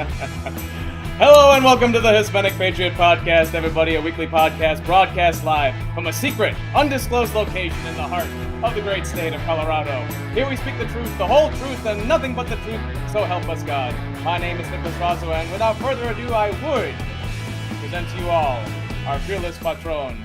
Hello and welcome to the Hispanic Patriot podcast, everybody, a weekly podcast broadcast live from a secret, undisclosed location in the heart of the great state of Colorado. Here we speak the truth, the whole truth, and nothing but the truth, so help us God. My name is Nicholas Rosso, and without further ado, I would present to you all our fearless Patron,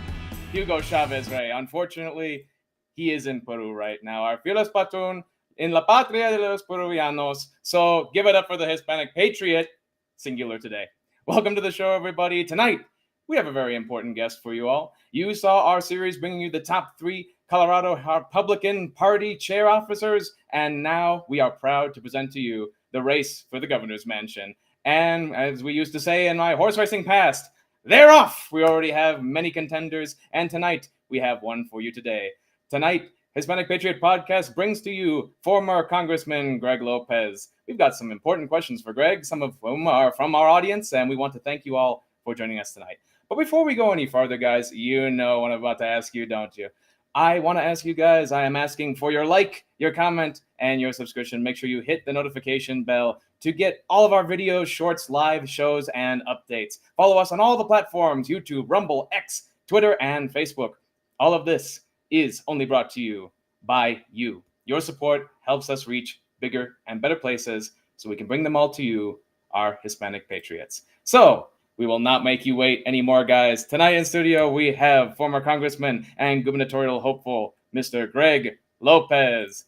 Hugo Chavez Rey. Unfortunately, he is in Peru right now. Our fearless Patron in La Patria de los Peruvianos. So give it up for the Hispanic Patriot, singular today. Welcome to the show, everybody. Tonight, we have a very important guest for you all. You saw our series bringing you the top 3 Colorado Republican Party chair officers, and now we are proud to present to you the race for the governor's mansion. And as we used to say in my horse racing past, they're off! We already have many contenders, and tonight, we have one for you today. Tonight, Hispanic Patriot Podcast brings to you former Congressman Greg Lopez. We've got some important questions for Greg, some of whom are from our audience, and we want to thank you all for joining us tonight. But before we go any farther, guys, you know what I'm about to ask you, don't you? I want to ask you guys, I am asking for your like, your comment, and your subscription. Make sure you hit the notification bell to get all of our videos, shorts, live shows, and updates. Follow us on all the platforms, YouTube, Rumble, X, Twitter, and Facebook. All of this is only brought to you by you. Your support helps us reach bigger and better places so we can bring them all to you, our Hispanic Patriots. So, we will not make you wait anymore, guys. Tonight in studio, we have former Congressman and gubernatorial hopeful, Mr. Greg Lopez.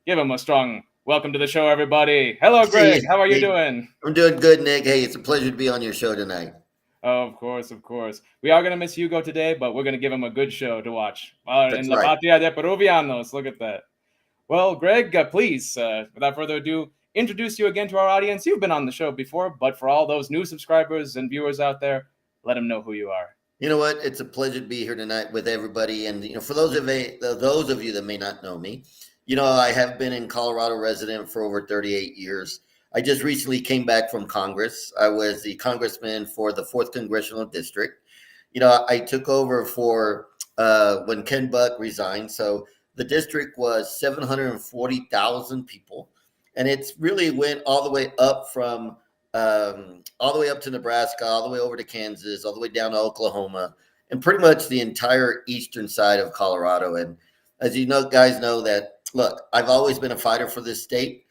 Give him a strong welcome to the show, everybody. Hello, Greg. How are you doing? I'm doing good, Nick. Hey, it's a pleasure to be on your show tonight. Of course. We are going to miss Hugo today, but we're going to give him a good show to watch. In La right. Patria de Peruvianos. Look at that. Well, Greg, please, without further ado, introduce you again to our audience. You've been on the show before, but for all those new subscribers and viewers out there, let them know who you are. You know what? It's a pleasure to be here tonight with everybody. And, for those of you that may not know me, I have been in Colorado resident for over 38 years. I just recently came back from Congress. I was the congressman for the 4th Congressional District. I took over for when Ken Buck resigned. So the district was 740,000 people. And it's really went all the way up from all the way up to Nebraska, all the way over to Kansas, all the way down to Oklahoma, and pretty much the entire eastern side of Colorado. And as you know, guys know that, look, I've always been a fighter for this state.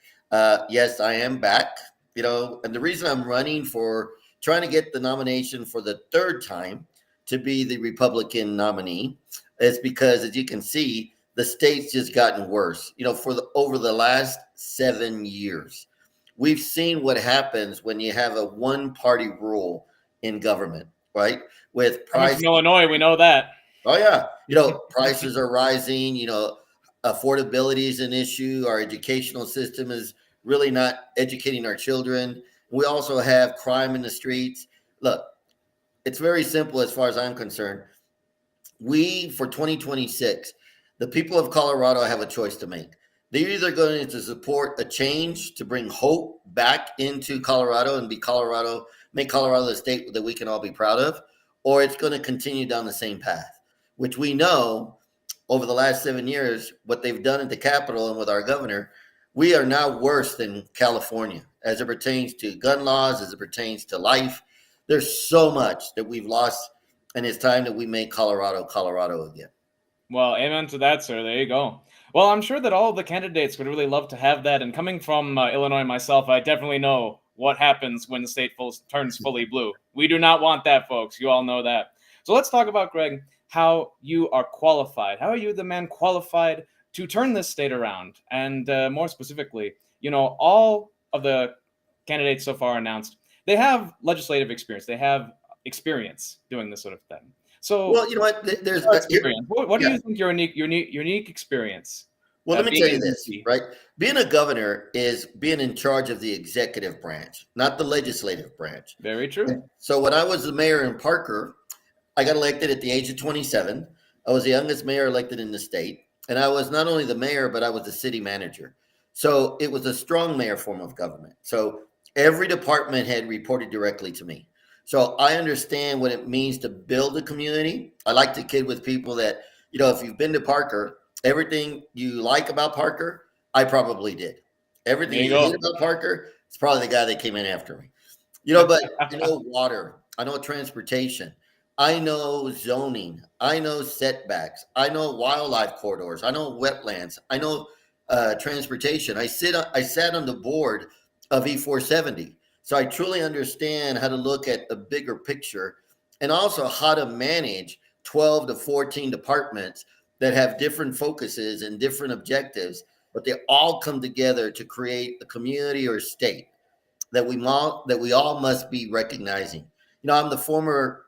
Yes, I am back, and the reason I'm running for trying to get the nomination for the 3rd time to be the Republican nominee is because, as you can see, the state's just gotten worse. Over the last 7 years, we've seen what happens when you have a one-party rule in government, right? With prices, from Illinois, we know that. Oh yeah, prices are rising. Affordability is an issue. Our educational system is really not educating our children. We also have crime in the streets. Look, it's very simple as far as I'm concerned. For 2026, the people of Colorado have a choice to make. They're either going to support a change to bring hope back into Colorado and make Colorado the state that we can all be proud of, or it's going to continue down the same path, which we know over the last 7 years, what they've done at the Capitol and with our governor, we are now worse than California as it pertains to gun laws, as it pertains to life. There's so much that we've lost, and it's time that we make Colorado again. Well, amen to that, sir. There you go. Well, I'm sure that all of the candidates would really love to have that. And coming from Illinois myself, I definitely know what happens when the state turns fully blue. We do not want that, folks. You all know that. So let's talk about, Greg, how you are qualified. How are you the man qualified to turn this state around? And more specifically, all of the candidates so far announced, they have legislative experience. They have experience doing this sort of thing. So, well, you know what? There's experience. What do you think your unique experience? Well, let me tell you this, right? Being a governor is being in charge of the executive branch, not the legislative branch. Very true. So when I was the mayor in Parker, I got elected at the age of 27. I was the youngest mayor elected in the state. And I was not only the mayor, but I was the city manager. So it was a strong mayor form of government. So every department head reported directly to me. So I understand what it means to build a community. I like to kid with people that, if you've been to Parker, everything you like about Parker, I probably did. Everything you hate about Parker, it's probably the guy that came in after me. But I know water, I know transportation, I know zoning, I know setbacks, I know wildlife corridors, I know wetlands, I know transportation. I sat on the board of E470, so I truly understand how to look at the bigger picture and also how to manage 12 to 14 departments that have different focuses and different objectives, but they all come together to create a community or state that we all must be recognizing. I'm the former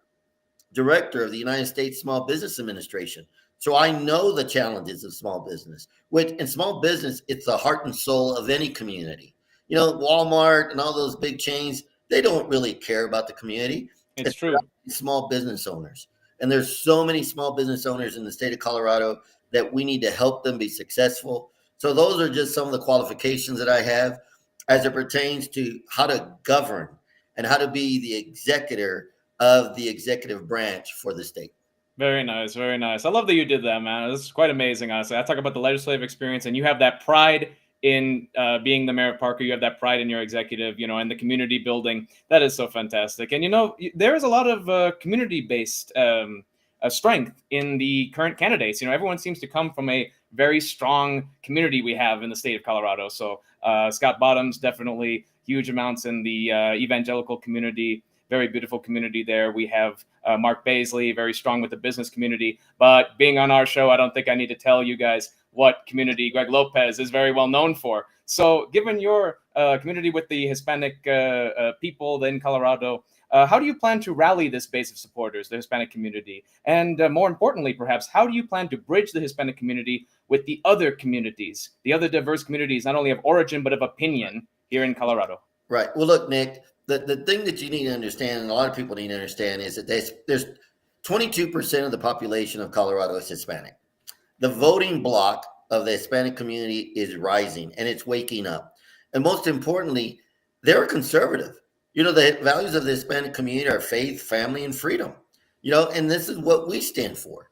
director of the United States Small Business Administration, so I know the challenges of small business. Which in small business, it's the heart and soul of any community. Walmart and all those big chains, they don't really care about the community. It's true. Small business owners, and there's so many small business owners in the state of Colorado that we need to help them be successful. So those are just some of the qualifications that I have as it pertains to how to govern and how to be the executor of the executive branch for the state. Very nice, very nice. I love that you did that, man. This is quite amazing, honestly. I talk about the legislative experience, and you have that pride in being the mayor of Parker. You have that pride in your executive, and the community building. That is so fantastic. And, there is a lot of community-based strength in the current candidates. Everyone seems to come from a very strong community we have in the state of Colorado. So Scott Bottoms, definitely huge amounts in the evangelical community. Very beautiful community there. We have Mark Baisley, very strong with the business community. But being on our show, I don't think I need to tell you guys what community Greg Lopez is very well known for. So given your community with the Hispanic people in Colorado, how do you plan to rally this base of supporters, the Hispanic community? And more importantly, perhaps, how do you plan to bridge the Hispanic community with the other communities, the other diverse communities, not only of origin, but of opinion here in Colorado? Right. Well, look, Nick, the thing that you need to understand, and a lot of people need to understand, is that there's 22% of the population of Colorado is Hispanic. The voting bloc of the Hispanic community is rising, and it's waking up. And most importantly, they're conservative. The values of the Hispanic community are faith, family, and freedom. And this is what we stand for.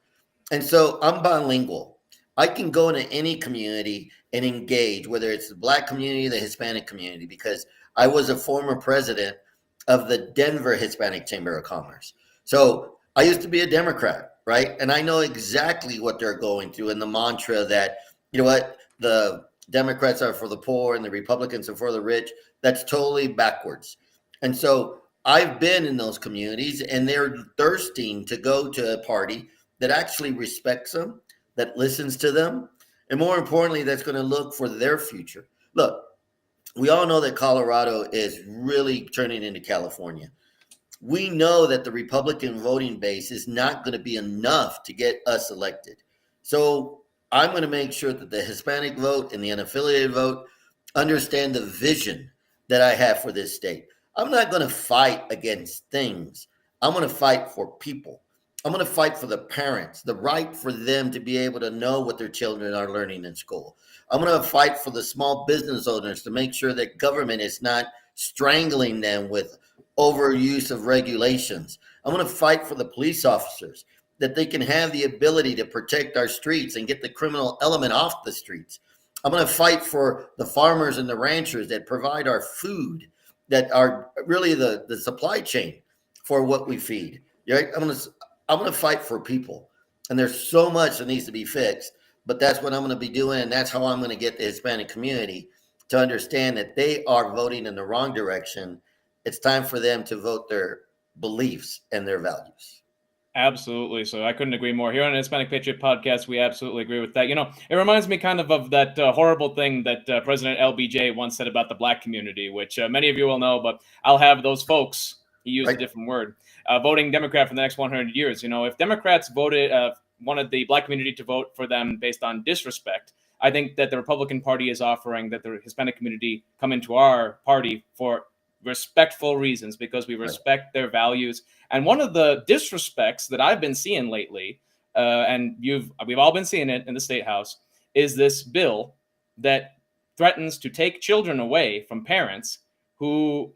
And so I'm bilingual. I can go into any community and engage, whether it's the Black community, the Hispanic community, because I was a former president of the Denver Hispanic Chamber of Commerce. So I used to be a Democrat, right? And I know exactly what they're going through, and the mantra that, the Democrats are for the poor and the Republicans are for the rich. That's totally backwards. And so I've been in those communities, and they're thirsting to go to a party that actually respects them, that listens to them, and more importantly, that's going to look for their future. Look, we all know that Colorado is really turning into California. We know that the Republican voting base is not going to be enough to get us elected. So I'm going to make sure that the Hispanic vote and the unaffiliated vote understand the vision that I have for this state. I'm not going to fight against things. I'm going to fight for people. I'm going to fight for the parents, the right for them to be able to know what their children are learning in school. I'm going to fight for the small business owners to make sure that government is not strangling them with overuse of regulations. I'm going to fight for the police officers, that they can have the ability to protect our streets and get the criminal element off the streets. I'm going to fight for the farmers and the ranchers that provide our food, that are really the supply chain for what we feed. Right? I'm going to fight for people. And there's so much that needs to be fixed, but that's what I'm going to be doing. And that's how I'm going to get the Hispanic community to understand that they are voting in the wrong direction. It's time for them to vote their beliefs and their values. Absolutely. So I couldn't agree more. Here on the Hispanic Patriot podcast, we absolutely agree with that. It reminds me kind of that horrible thing that President LBJ once said about the Black community, which many of you will know, but I'll have those folks, he used a different word, voting Democrat for the next 100 years. If Democrats wanted the Black community to vote for them based on disrespect, I think that the Republican Party is offering that the Hispanic community come into our party for respectful reasons, because we respect their values. And one of the disrespects that I've been seeing lately, and we've all been seeing it in the State House, is this bill that threatens to take children away from parents who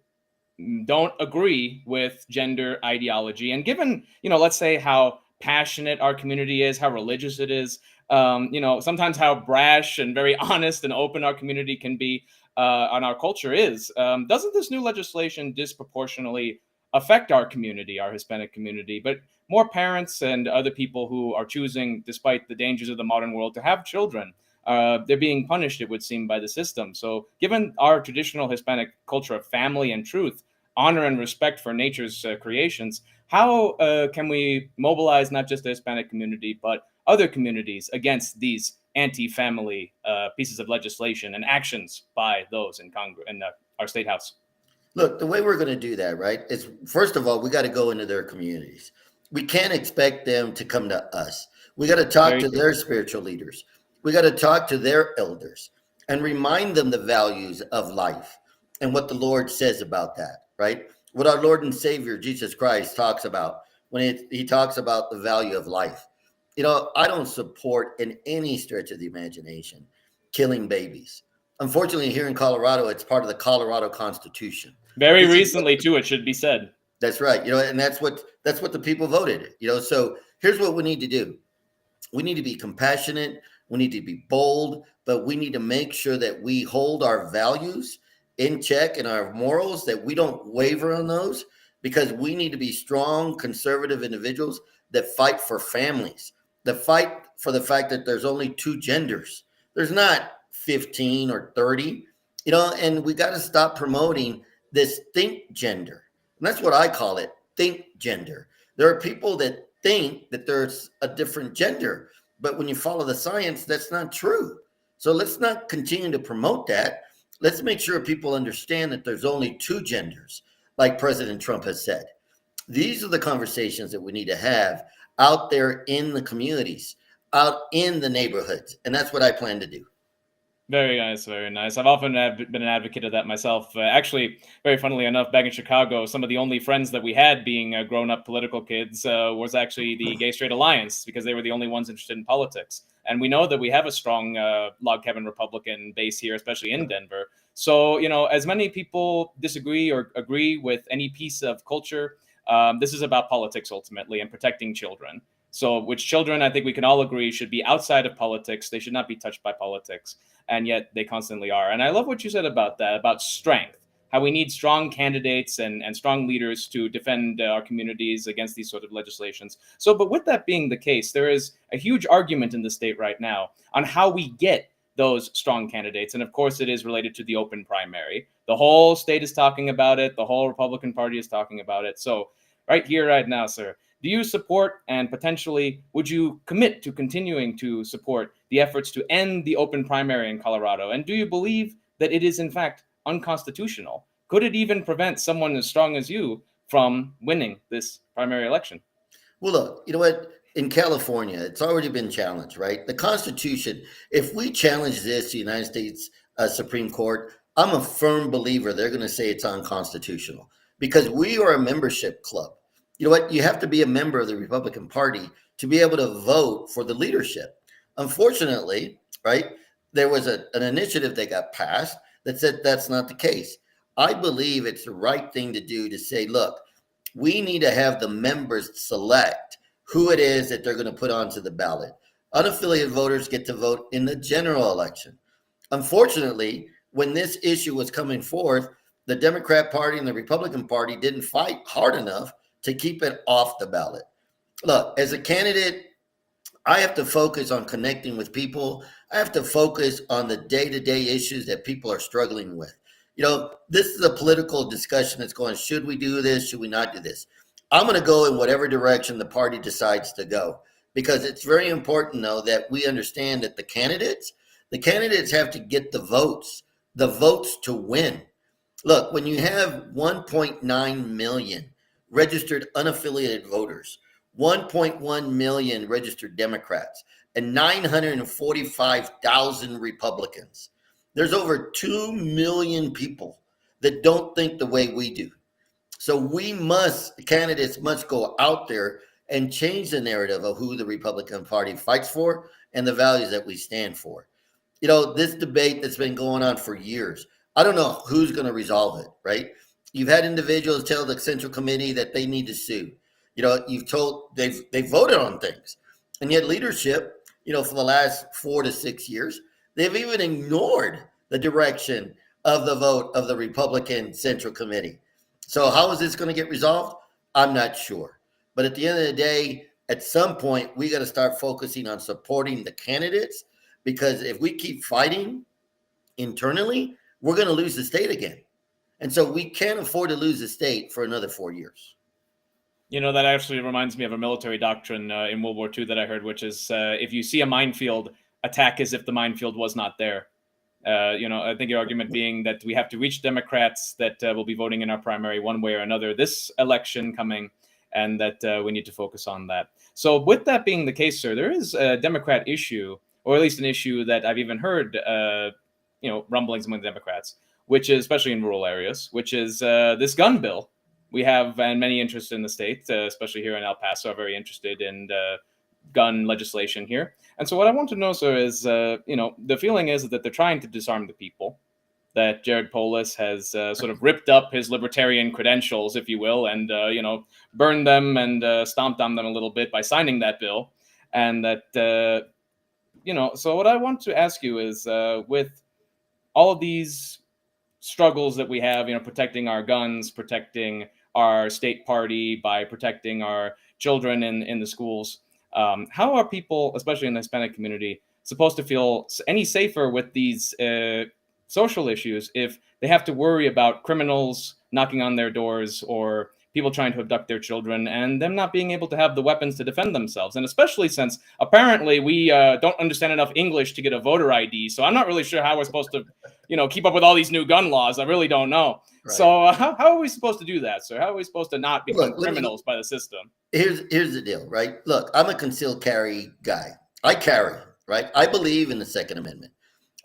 don't agree with gender ideology. And given, let's say how passionate our community is, how religious it is, sometimes how brash and very honest and open our community can be, on our culture is. Doesn't this new legislation disproportionately affect our community, our Hispanic community, but more parents and other people who are choosing, despite the dangers of the modern world, to have children? They're being punished, it would seem, by the system. So, given our traditional Hispanic culture of family and truth, honor and respect for nature's creations, how can we mobilize not just the Hispanic community, but other communities against these anti-family pieces of legislation and actions by those in Congress and our state house? Look, the way we're going to do that, right, is first of all, we got to go into their communities. We can't expect them to come to us. We got to talk Very to true. their spiritual leaders. We got to talk to their elders and remind them the values of life and what the Lord says about that, right? What our Lord and Savior, Jesus Christ, talks about when he talks about the value of life. I don't support in any stretch of the imagination killing babies. Unfortunately, here in Colorado, it's part of the Colorado Constitution. Very This is recently, too, it should be said. That's right. And that's what the people voted. So here's what we need to do. We need to be compassionate. We need to be bold, but we need to make sure that we hold our values in check and our morals, that we don't waver on those, because we need to be strong, conservative individuals that fight for families, that fight for the fact that there's only two genders. There's not 15 or 30, and we got to stop promoting this think gender. And that's what I call it, think gender. There are people that think that there's a different gender, but when you follow the science, that's not true. So let's not continue to promote that. Let's make sure people understand that there's only two genders, like President Trump has said. These are the conversations that we need to have out there in the communities, out in the neighborhoods. And that's what I plan to do. Very nice, very nice. I've often been an advocate of that myself. Actually, very funnily enough, back in Chicago, some of the only friends that we had being grown-up political kids was actually the Gay Straight Alliance, because they were the only ones interested in politics. And we know that we have a strong log cabin Republican base here, especially in Denver. So, as many people disagree or agree with any piece of culture, this is about politics ultimately and protecting children. So, which children, I think we can all agree, should be outside of politics. They should not be touched by politics. And yet they constantly are. And I love what you said about that, about strength, how we need strong candidates and strong leaders to defend our communities against these sort of legislations. So, but with that being the case, there is a huge argument in the state right now on how we get those strong candidates. And of course, it is related to the open primary. The whole state is talking about it. The whole Republican Party is talking about it. So right here, right now, sir, do you support, and potentially would you commit to continuing to support the efforts to end the open primary in Colorado? And do you believe that it is in fact unconstitutional? Could it even prevent someone as strong as you from winning this primary election? Well, look, you know what? In California, it's already been challenged, right? The Constitution, if we challenge this, the United States Supreme Court, I'm a firm believer they're going to say it's unconstitutional, because we are a membership club. You know what? You have to be a member of the Republican Party to be able to vote for the leadership. Unfortunately, right, there was an initiative that got passed that said that's not the case. I believe it's the right thing to do to say, look, we need to have the members select who it is that they're going to put onto the ballot. Unaffiliated voters get to vote in the general election. Unfortunately, when this issue was coming forth, the Democrat Party and the Republican Party didn't fight hard enough to keep it off the ballot. Look, as a candidate, I have to focus on connecting with people. I have to focus on the day-to-day issues that people are struggling with. This is a political discussion that's going, should we do this? Should we not do this? I'm going to go in whatever direction the party decides to go, because it's very important, though, that we understand that the candidates have to get the votes to win. Look, when you have 1.9 million registered unaffiliated voters, 1.1 million registered Democrats, and 945,000 Republicans, there's over 2 million people that don't think the way we do. So candidates must go out there and change the narrative of who the Republican Party fights for and the values that we stand for. This debate that's been going on for years, I don't know who's going to resolve it, right? You've had individuals tell the Central Committee that they need to sue. They've voted on things, and yet leadership, for the last 4 to 6 years, they've even ignored the direction of the vote of the Republican Central Committee. So how is this going to get resolved? I'm not sure. But at the end of the day, at some point, we got to start focusing on supporting the candidates, because if we keep fighting internally, we're going to lose the state again. And so we can't afford to lose the state for another 4 years. That actually reminds me of a military doctrine in World War II that I heard, which is if you see a minefield, attack as if the minefield was not there. I think your argument being that we have to reach Democrats that will be voting in our primary one way or another this election coming, and that we need to focus on that. So with that being the case, sir, there is a Democrat issue, or at least an issue that I've even heard, rumblings among the Democrats, which is, especially in rural areas, which is this gun bill. We have, and many interested in the state, especially here in El Paso, are very interested in gun legislation here. And so what I want to know, sir, is, the feeling is that they're trying to disarm the people, that Jared Polis has sort of ripped up his libertarian credentials, if you will, and, burned them and stomped on them a little bit by signing that bill. And that, so what I want to ask you is, with all of these struggles that we have, protecting our guns, protecting our state party, by protecting our children in the schools, how are people, especially in the Hispanic community, supposed to feel any safer with these social issues if they have to worry about criminals knocking on their doors or people trying to abduct their children and them not being able to have the weapons to defend themselves? And especially since apparently we don't understand enough English to get a voter ID. So I'm not really sure how we're supposed to, keep up with all these new gun laws. I really don't know. Right. So how are we supposed to do that, sir? How are we supposed to not become criminals by the system? Here's the deal, right? Look, I'm a concealed carry guy. I carry, right? I believe in the Second Amendment.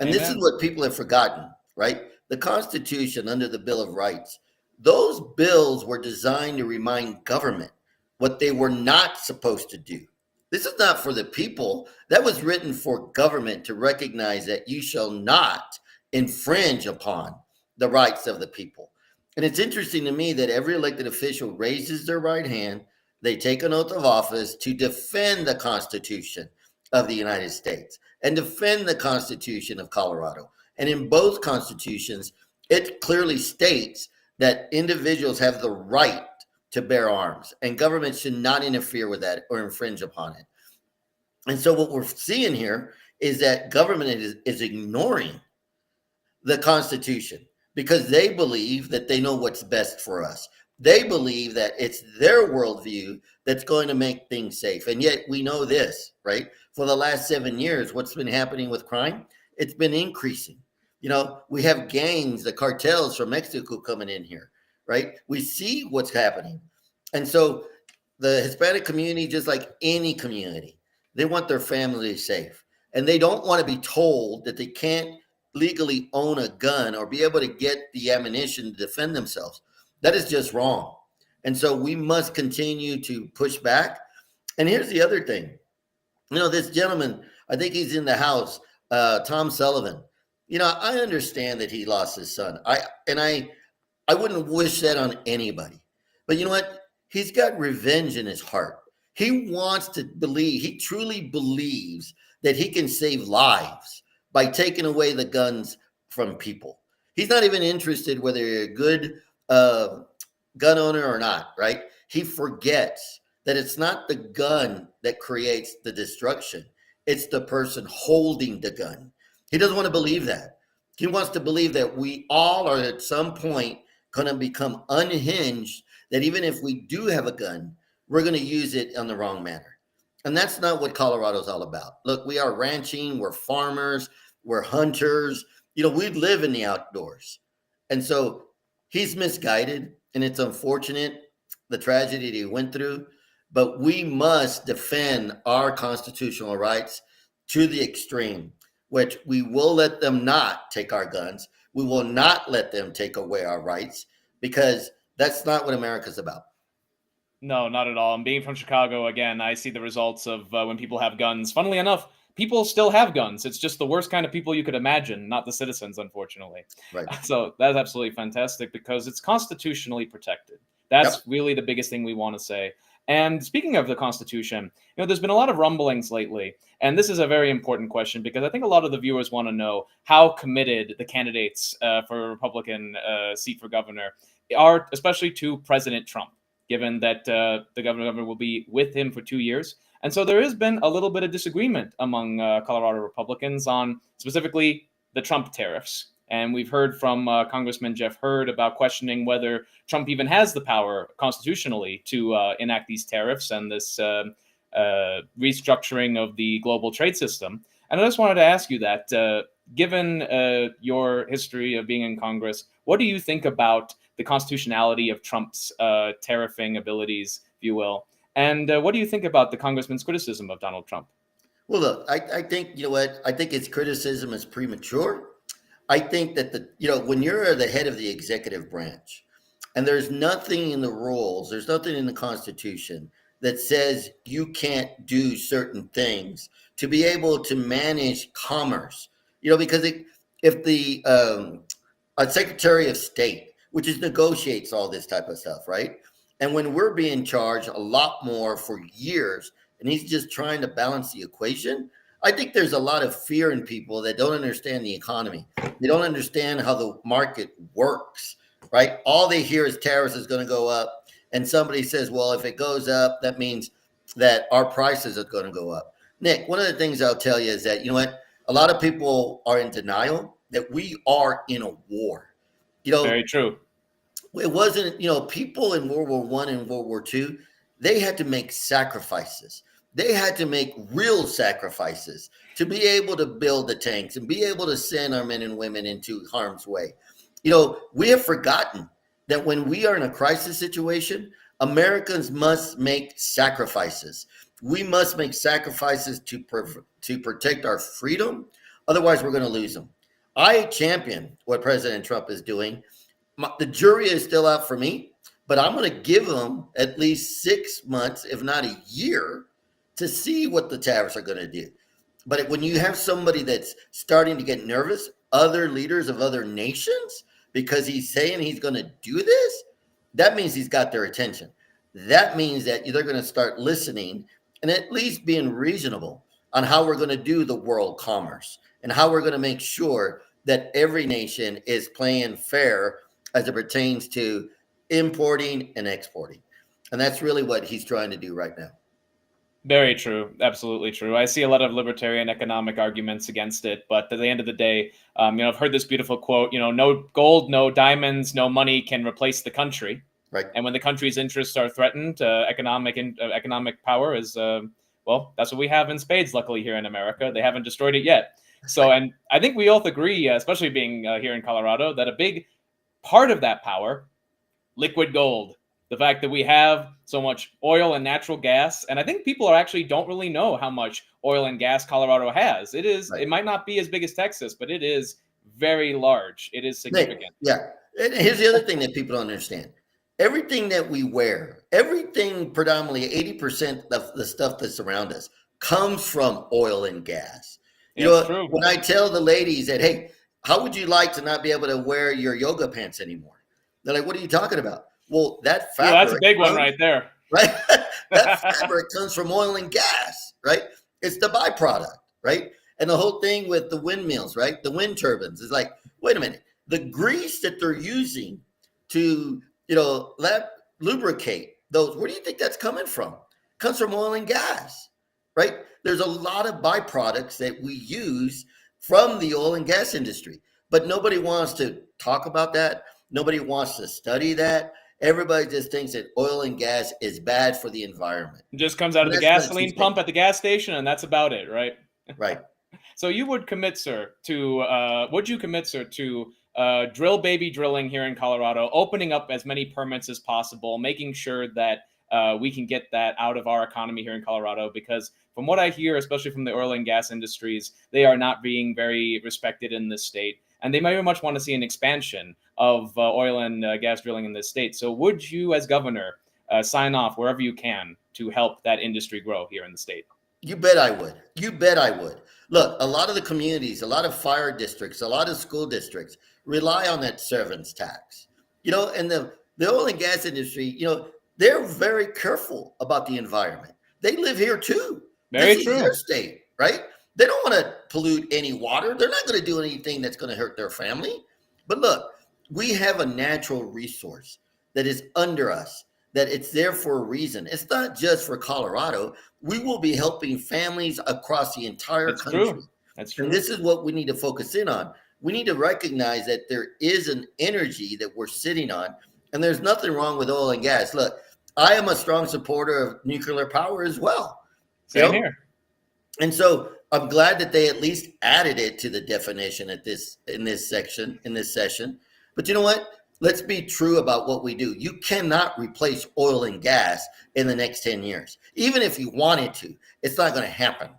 And Amen. This is what people have forgotten, right? The Constitution under the Bill of Rights, those bills were designed to remind government what they were not supposed to do. This is not for the people. That was written for government to recognize that you shall not infringe upon the rights of the people. And it's interesting to me that every elected official raises their right hand. They take an oath of office to defend the Constitution of the United States and defend the Constitution of Colorado. And in both constitutions, it clearly states that individuals have the right to bear arms, and government should not interfere with that or infringe upon it. And so what we're seeing here is that government is ignoring the Constitution because they believe that they know what's best for us. They believe that it's their worldview that's going to make things safe. And yet we know this, right? For the last 7 years, what's been happening with crime? It's been increasing. We have gangs, the cartels from Mexico coming in here, right? We see what's happening. And so the Hispanic community, just like any community, they want their family safe. And they don't want to be told that they can't legally own a gun or be able to get the ammunition to defend themselves. That is just wrong. And so we must continue to push back. And here's the other thing. This gentleman, I think he's in the House, Tom Sullivan. I understand that he lost his son. I wouldn't wish that on anybody. But you know what? He's got revenge in his heart. He wants to believe, he truly believes that he can save lives by taking away the guns from people. He's not even interested whether you're a good gun owner or not, right? He forgets that it's not the gun that creates the destruction. It's the person holding the gun. He doesn't want to believe that. He wants to believe that we all are at some point going to become unhinged, that even if we do have a gun, we're going to use it in the wrong manner. And that's not what Colorado's all about. Look, we are ranching, we're farmers, we're hunters. We live in the outdoors. And so he's misguided, and it's unfortunate, the tragedy that he went through, but we must defend our constitutional rights to the extreme, which we will let them not take our guns. We will not let them take away our rights, because that's not what America's about. No, not at all. And being from Chicago, again, I see the results of when people have guns. Funnily enough, people still have guns. It's just the worst kind of people you could imagine, not the citizens, unfortunately. Right. So that's absolutely fantastic because it's constitutionally protected. That's really the biggest thing we want to say. And speaking of the Constitution, there's been a lot of rumblings lately, and this is a very important question because I think a lot of the viewers want to know how committed the candidates for a Republican seat for governor are, especially to President Trump, given that the governor will be with him for 2 years. And so there has been a little bit of disagreement among Colorado Republicans on specifically the Trump tariffs. And we've heard from Congressman Jeff Hurd about questioning whether Trump even has the power constitutionally to enact these tariffs and this restructuring of the global trade system. And I just wanted to ask you that, given your history of being in Congress, what do you think about the constitutionality of Trump's tariffing abilities, if you will? And what do you think about the congressman's criticism of Donald Trump? Well, look, I think, you know what? I think his criticism is premature. I think that when you're the head of the executive branch and there's nothing in the rules, there's nothing in the Constitution that says you can't do certain things to be able to manage commerce, because if the Secretary of State, which negotiates all this type of stuff, right? And when we're being charged a lot more for years and he's just trying to balance the equation, I think there's a lot of fear in people that don't understand the economy. They don't understand how the market works, right? All they hear is tariffs is going to go up. And somebody says, well, if it goes up, that means that our prices are going to go up. Nick, one of the things I'll tell you is that, a lot of people are in denial that we are in a war. Very true. It wasn't, people in World War I and World War II, they had to make sacrifices. They had to make real sacrifices to be able to build the tanks and be able to send our men and women into harm's way. We have forgotten that when we are in a crisis situation, Americans must make sacrifices. We must make sacrifices to protect our freedom. Otherwise, we're going to lose them. I champion what President Trump is doing. The jury is still out for me, but I'm going to give them at least 6 months, if not a year, to see what the tariffs are going to do. But when you have somebody that's starting to get nervous, other leaders of other nations, because he's saying he's going to do this, that means he's got their attention. That means that they're going to start listening and at least being reasonable on how we're going to do the world commerce and how we're going to make sure that every nation is playing fair as it pertains to importing and exporting. And that's really what he's trying to do right now. Very true. Absolutely true. I see a lot of libertarian economic arguments against it, but at the end of the day, I've heard this beautiful quote, no gold, no diamonds, no money can replace the country. Right. And when the country's interests are threatened, economic power is, that's what we have in spades, luckily, here in America. They haven't destroyed it yet. So, and I think we both agree, especially being here in Colorado, that a big part of that power, liquid gold, the fact that we have so much oil and natural gas. And I think people don't really know how much oil and gas Colorado has. It is, It might not be as big as Texas, but it is very large. It is significant. Yeah. And here's the other thing that people don't understand. Everything that we wear, everything predominantly 80% of the stuff that's around us comes from oil and gas. True. When I tell the ladies that, hey, how would you like to not be able to wear your yoga pants anymore? They're like, what are you talking about? Well, that fabric. That's a big one right there. Right? That fabric comes from oil and gas, right? It's the byproduct, right? And the whole thing with the windmills, right? The wind turbines is like, wait a minute. The grease that they're using to, lubricate those, where do you think that's coming from? It comes from oil and gas, right? There's a lot of byproducts that we use from the oil and gas industry, but nobody wants to talk about that. Nobody wants to study that. Everybody just thinks that oil and gas is bad for the environment. It just comes out of the gasoline pump at the gas station, and that's about it, right? Right. So you would commit, sir, to drill baby drilling here in Colorado, opening up as many permits as possible, making sure that we can get that out of our economy here in Colorado, because from what I hear, especially from the oil and gas industries, they are not being very respected in this state. And they very much want to see an expansion of oil and gas drilling in this state. So would you, as governor, sign off wherever you can to help that industry grow here in the state? You bet I would. You bet I would. Look, a lot of the communities, a lot of fire districts, a lot of school districts rely on that servants tax. And the oil and gas industry, they're very careful about the environment. They live here too. Very This is true. their state, right? They don't want to pollute any water. They're not going to do anything that's going to hurt their family. But look, we have a natural resource that is under us, that it's there for a reason. It's not just for Colorado. We will be helping families across the entire That's country. true. That's true. And this is what we need to focus in on. We need to recognize that there is an energy that we're sitting on, and there's nothing wrong with oil and gas. Look, I am a strong supporter of nuclear power as well. Same here. And so I'm glad that they at least added it to the definition in this session. But you know what? Let's be true about what we do. You cannot replace oil and gas in the next 10 years. Even if you wanted to, it's not going to happen,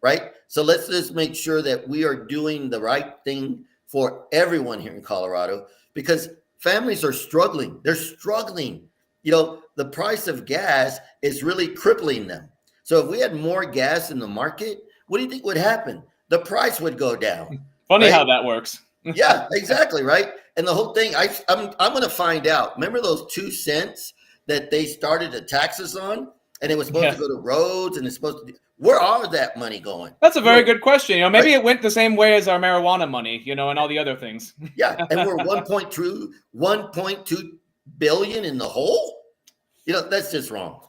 right? So let's just make sure that we are doing the right thing for everyone here in Colorado, because families are struggling. They're struggling. The price of gas is really crippling them. So if we had more gas in the market, what do you think would happen? The price would go down. Funny right? how that works. Yeah, exactly, right? And the whole thing, I'm going to find out. Remember those 2 cents that they started to tax us on? And it was supposed to go to roads, and it's supposed to where are that money going? That's a very good question. Maybe it went the same way as our marijuana money, and all the other things. Yeah, and we're 1.2 billion in the hole. That's just wrong.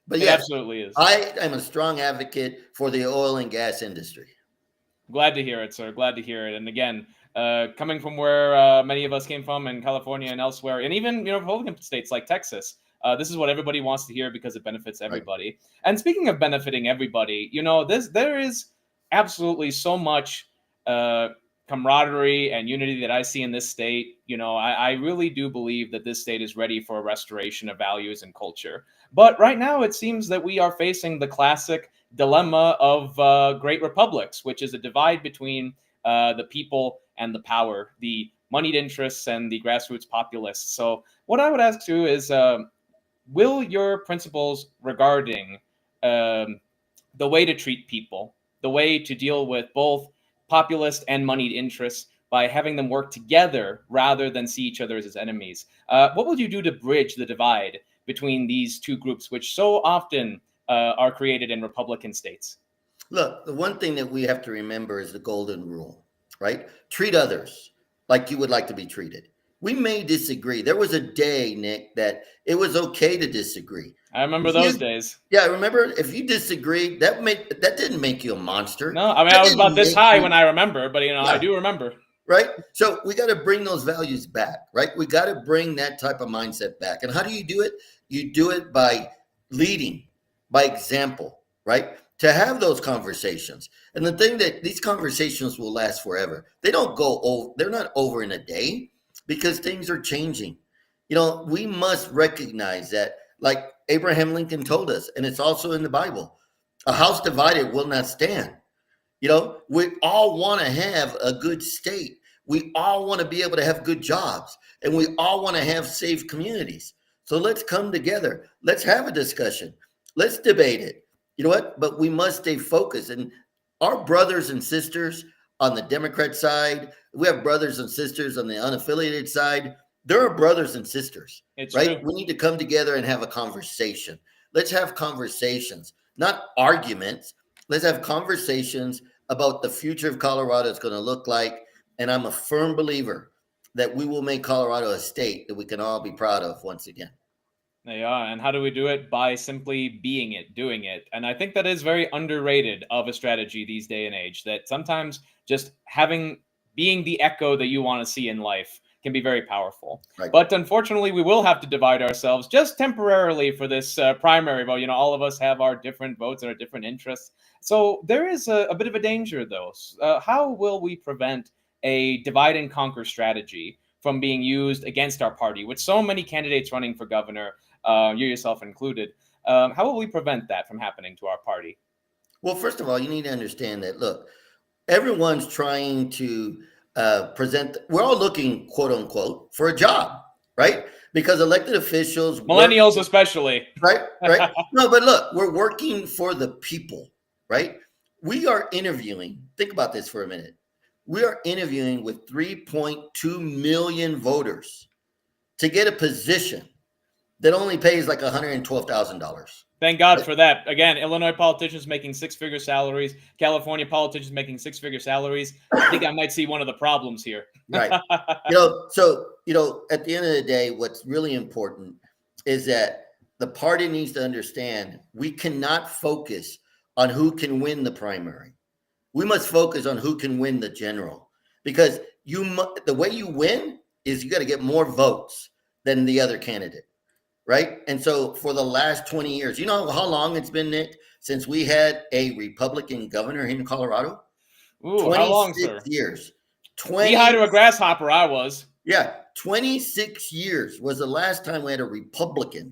But It absolutely is. I am a strong advocate for the oil and gas industry. Glad to hear it, sir. Glad to hear it. And again, coming from where many of us came from in California and elsewhere, and even Republican states like Texas, this is what everybody wants to hear because it benefits everybody. Right. And speaking of benefiting everybody, there is absolutely so much camaraderie and unity that I see in this state. I really do believe that this state is ready for a restoration of values and culture. But right now, it seems that we are facing the classic dilemma of great republics, which is a divide between the people and the power, the moneyed interests and the grassroots populists. So what I would ask you is, will your principles regarding the way to treat people, the way to deal with both populist and moneyed interests by having them work together rather than see each other as enemies, what will you do to bridge the divide between these two groups, which so often are created in Republican states? Look, the one thing that we have to remember is the golden rule, right? Treat others like you would like to be treated. We may disagree. There was a day, Nick, that it was okay to disagree. I remember those days. Yeah, I remember if you disagreed, that didn't make you a monster. No, I mean, I was about this high when I remember, but I do remember. Right? So we got to bring those values back, right? We got to bring that type of mindset back. And how do you do it? You do it by leading, by example, right? To have those conversations. And the thing that these conversations will last forever. They don't go over, they're not over in a day because things are changing. We must recognize that, like Abraham Lincoln told us, and it's also in the Bible, a house divided will not stand. We all want to have a good state. We all want to be able to have good jobs, and we all want to have safe communities. So let's come together. Let's have a discussion. Let's debate it. You know what? But we must stay focused. And our brothers and sisters on the Democrat side, we have brothers and sisters on the unaffiliated side. There are brothers and sisters, right? True. We need to come together and have a conversation. Let's have conversations, not arguments. Let's have conversations about the future of Colorado is going to look like. And I'm a firm believer that we will make Colorado a state that we can all be proud of once again. Yeah, and how do we do it? By simply being it, doing it. And I think that is very underrated of a strategy these day and age, that sometimes just being the echo that you want to see in life can be very powerful. Right. But unfortunately, we will have to divide ourselves just temporarily for this primary vote. All of us have our different votes and our different interests. So there is a bit of a danger, though. How will we prevent a divide and conquer strategy from being used against our party, with so many candidates running for governor, you yourself included? How will we prevent that from happening to our party? Well, first of all, you need to understand that, look, everyone's trying to we're all looking, quote unquote, for a job, right? Because elected officials, millennials especially, right? No, but look, we're working for the people, right? We are interviewing. Think about this for a minute. We are interviewing with 3.2 million voters to get a position that only pays like $112,000. Thank God for that. Again, Illinois politicians making six-figure salaries, California politicians making six-figure salaries. I think I might see one of the problems here. Right. So, at the end of the day, what's really important is that the party needs to understand we cannot focus on who can win the primary. We must focus on who can win the general, because the way you win is you got to get more votes than the other candidate. Right. And so for the last 20 years, you know how long it's been, Nick, since we had a Republican governor here in Colorado? Ooh, how long, sir? Years. Knee high to a grasshopper, I was. Yeah. 26 years was the last time we had a Republican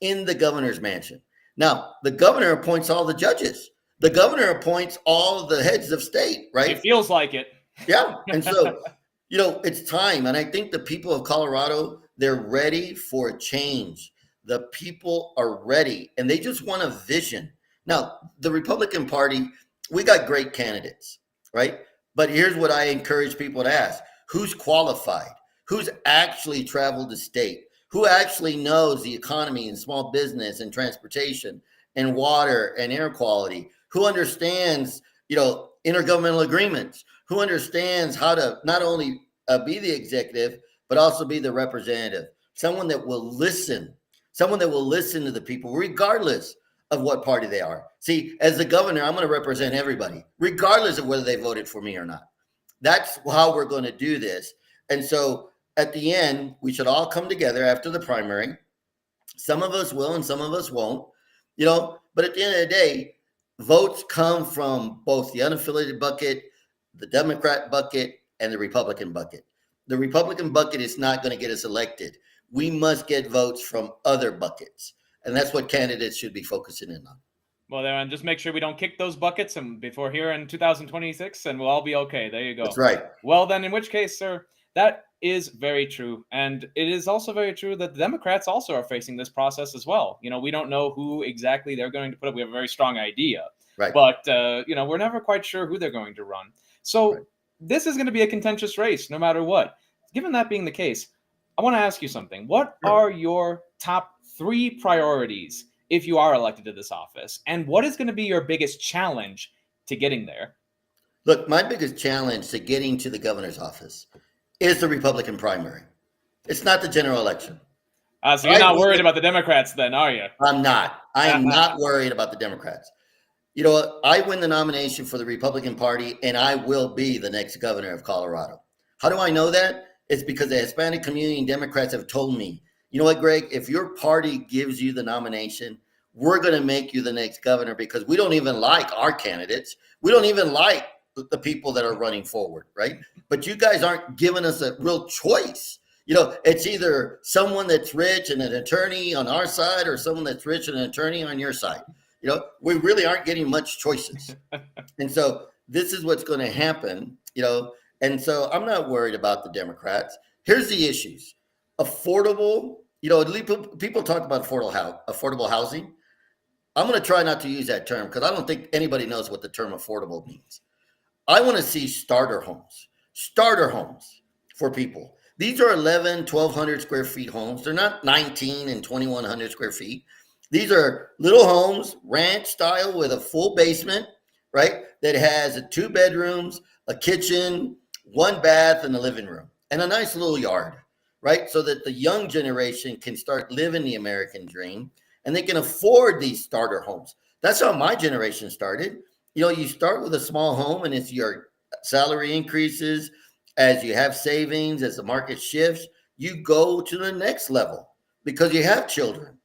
in the governor's mansion. Now, the governor appoints all the judges. The governor appoints all the heads of state, right? It feels like it. Yeah. And so, it's time. And I think the people of Colorado, they're ready for a change. The people are ready, and they just want a vision. Now, the Republican Party, we got great candidates, right? But here's what I encourage people to ask. Who's qualified? Who's actually traveled the state? Who actually knows the economy and small business and transportation and water and air quality? Who understands, intergovernmental agreements? Who understands how to not only be the executive, but also be the representative? Someone that will listen to the people, regardless of what party they are. See, as the governor, I'm going to represent everybody, regardless of whether they voted for me or not. That's how we're going to do this. And so at the end, we should all come together after the primary. Some of us will and some of us won't, but at the end of the day, votes come from both the unaffiliated bucket, the Democrat bucket, and the Republican bucket. The Republican bucket is not going to get us elected. We must get votes from other buckets. And that's what candidates should be focusing in on. Well, then just make sure we don't kick those buckets and before here in 2026, and we'll all be okay. There you go. That's right. Well, then in which case, sir, that is very true. And it is also very true that the Democrats also are facing this process as well. We don't know who exactly they're going to put up. We have a very strong idea. Right. But, we're never quite sure who they're going to run. So This is going to be a contentious race no matter what. Given that being the case, I want to ask you something. What are your top 3 priorities if you are elected to this office? And what is going to be your biggest challenge to getting there? Look, my biggest challenge to getting to the governor's office is the Republican primary. It's not the general election. So you're not worried about the Democrats then, are you? I'm not. I am not worried about the Democrats. I win the nomination for the Republican Party, and I will be the next governor of Colorado. How do I know that? It's because the Hispanic community and Democrats have told me, you know what, Greg, if your party gives you the nomination, we're going to make you the next governor, because we don't even like our candidates. We don't even like the people that are running forward, right? But you guys aren't giving us a real choice. It's either someone that's rich and an attorney on our side or someone that's rich and an attorney on your side. We really aren't getting much choices. And so this is what's going to happen, and so I'm not worried about the Democrats. Here's the issues. Affordable, people talk about affordable housing. I'm going to try not to use that term because I don't think anybody knows what the term affordable means. I want to see starter homes for people. These are 1,200 square feet homes. They're not 19 and 2,100 square feet. These are little homes, ranch style, with a full basement, right? That has 2 bedrooms, a kitchen, 1 bath, and a living room, and a nice little yard, right? So that the young generation can start living the American dream, and they can afford these starter homes. That's how my generation started. You start with a small home, and as your salary increases, as you have savings, as the market shifts, you go to the next level because you have children.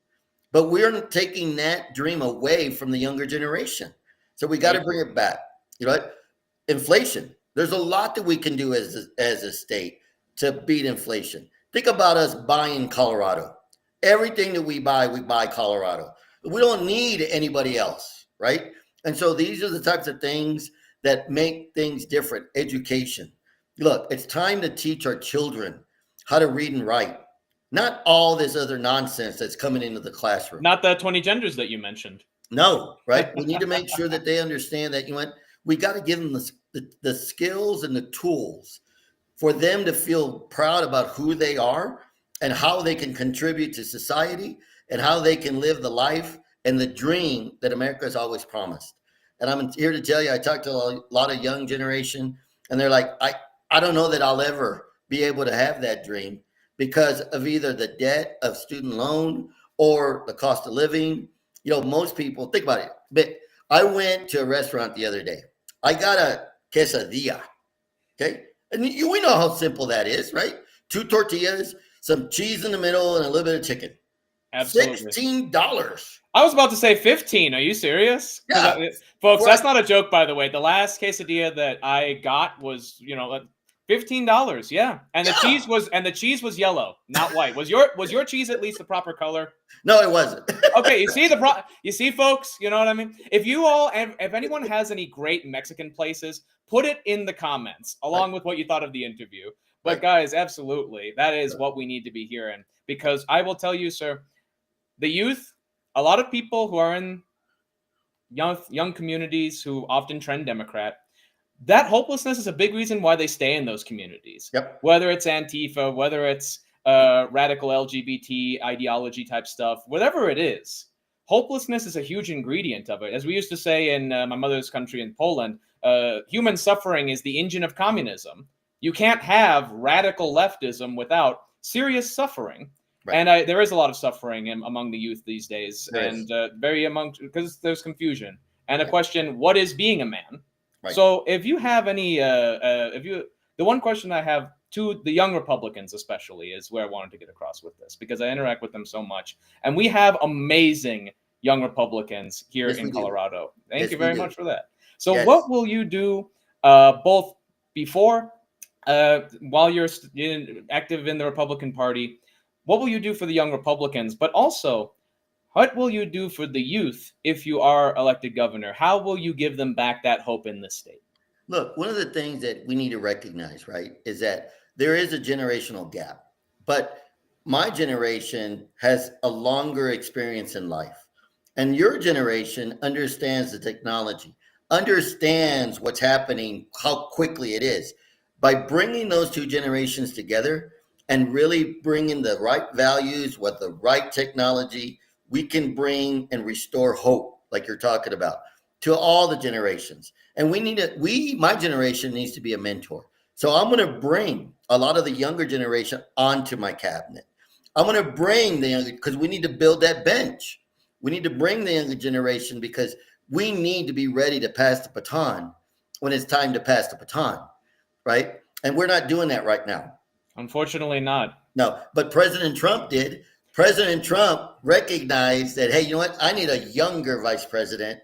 But we're taking that dream away from the younger generation. So we got to bring it back. Inflation. There's a lot that we can do as a state to beat inflation. Think about us buying Colorado. Everything that we buy Colorado. We don't need anybody else, right? And so these are the types of things that make things different. Education. Look, it's time to teach our children how to read and write. Not all this other nonsense that's coming into the classroom. Not the 20 genders that you mentioned. No, right? We need to make sure that they understand that, we got to give them the skills and the tools for them to feel proud about who they are and how they can contribute to society and how they can live the life and the dream that America has always promised. And I'm here to tell you, I talked to a lot of young generation, and they're like, I don't know that I'll ever be able to have that dream because of either the debt of student loan or the cost of living. You know, most people think about it. But I went to a restaurant the other day. I got a quesadilla. Okay. And we know how simple that is, right? 2 tortillas, some cheese in the middle, and a little bit of chicken. Absolutely. $16. I was about to say 15. Are you serious? Yeah. Folks, that's not a joke, by the way. The last quesadilla that I got was, $15. Yeah. And the cheese was yellow, not white. Was your cheese at least the proper color? No, it wasn't. Okay, you see, folks, you know what I mean? If anyone has any great Mexican places, put it in the comments along with what you thought of the interview. But guys, absolutely, that is what we need to be hearing, because I will tell you, sir, the youth, a lot of people who are in young communities who often trend Democrat, that hopelessness is a big reason why they stay in those communities. Yep. Whether it's Antifa, whether it's radical LGBT ideology type stuff, whatever it is, hopelessness is a huge ingredient of it. As we used to say in my mother's country in Poland, human suffering is the engine of communism. You can't have radical leftism without serious suffering. Right. And there is a lot of suffering among the youth these days, because there's confusion and a question: what is being a man? Right. So if you have any, the one question I have to the young Republicans especially is where I wanted to get across with this, because I interact with them so much, and we have amazing young Republicans here in Colorado. Thank you very much for that. So what will you do both before, while you're active in the Republican Party? What will you do for the young Republicans? But also, what will you do for the youth if you are elected governor? How will you give them back that hope in this state? Look, one of the things that we need to recognize, right, is that there is a generational gap. But my generation has a longer experience in life. And your generation understands the technology, understands what's happening, how quickly it is. By bringing those two generations together and really bringing the right values with the right technology, we can bring and restore hope, like you're talking about, to all the generations. And my generation needs to be a mentor. So I'm going to bring a lot of the younger generation onto my cabinet. I'm going to bring the younger, because we need to build that bench. We need to bring the younger generation because we need to be ready to pass the baton when it's time to pass the baton, right? And we're not doing that right now. Unfortunately not. No, but President Trump did. President Trump recognized that, hey, you know what? I need a younger vice president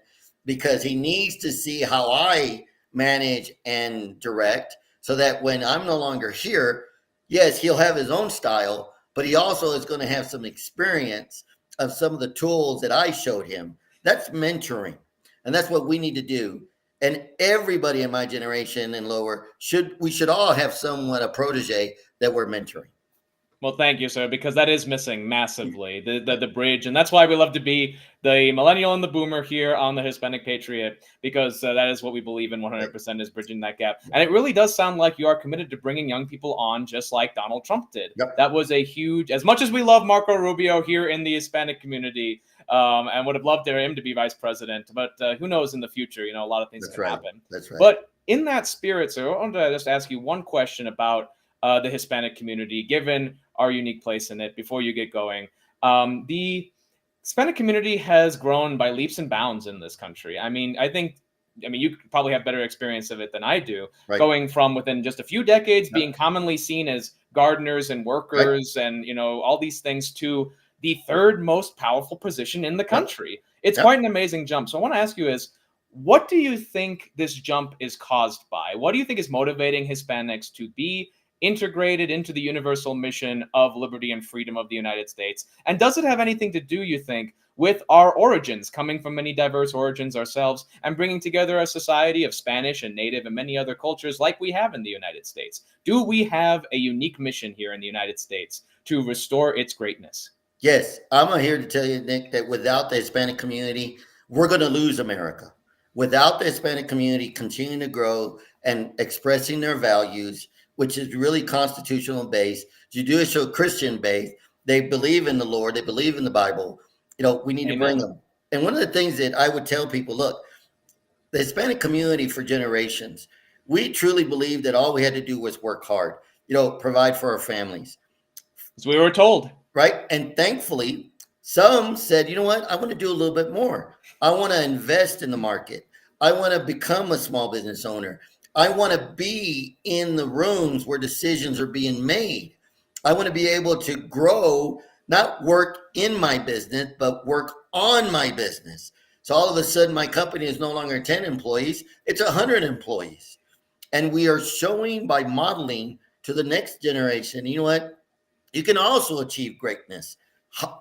because he needs to see how I manage and direct so that when I'm no longer here, yes, he'll have his own style, but he also is going to have some experience of some of the tools that I showed him. That's mentoring. And that's what we need to do. And everybody in my generation and lower we should all have somewhat a protege that we're mentoring. Well, thank you, sir, because that is missing massively, the bridge. And that's why we love to be the millennial and the boomer here on the Hispanic Patriot, because that is what we believe in 100% is bridging that gap. And it really does sound like you are committed to bringing young people on just like Donald Trump did. Yep. That was a huge, as much as we love Marco Rubio here in the Hispanic community, and would have loved him to be vice president, but who knows in the future, a lot of things can happen. That's right. But in that spirit, sir, I wanted to just ask you one question about the Hispanic community, given our unique place in it, before you get going. The Hispanic community has grown by leaps and bounds in this country. I mean, you probably have better experience of it than I do, going from within just a few decades being commonly seen as gardeners and workers and, all these things to the third most powerful position in the country. It's quite an amazing jump. So I want to ask you what do you think this jump is caused by? What do you think is motivating Hispanics to be integrated into the universal mission of liberty and freedom of the United States? And does it have anything to do, you think, with our origins, coming from many diverse origins ourselves and bringing together a society of Spanish and Native and many other cultures like we have in the United States? Do we have a unique mission here in the United States to restore its greatness? Yes, I'm here to tell you, Nick, that without the Hispanic community, we're going to lose America. Without the Hispanic community continuing to grow and expressing their values, which is really constitutional based, judicial Christian based. They believe in the Lord. They believe in the Bible. We need to bring them. And one of the things that I would tell people, look, the Hispanic community for generations, we truly believe that all we had to do was work hard, provide for our families. As we were told. Right. And thankfully, some said, you know what, I want to do a little bit more. I want to invest in the market. I want to become a small business owner. I want to be in the rooms where decisions are being made. I want to be able to grow, not work in my business, but work on my business. So all of a sudden, my company is no longer 10 employees, it's 100 employees. And we are showing by modeling to the next generation, you know what? You can also achieve greatness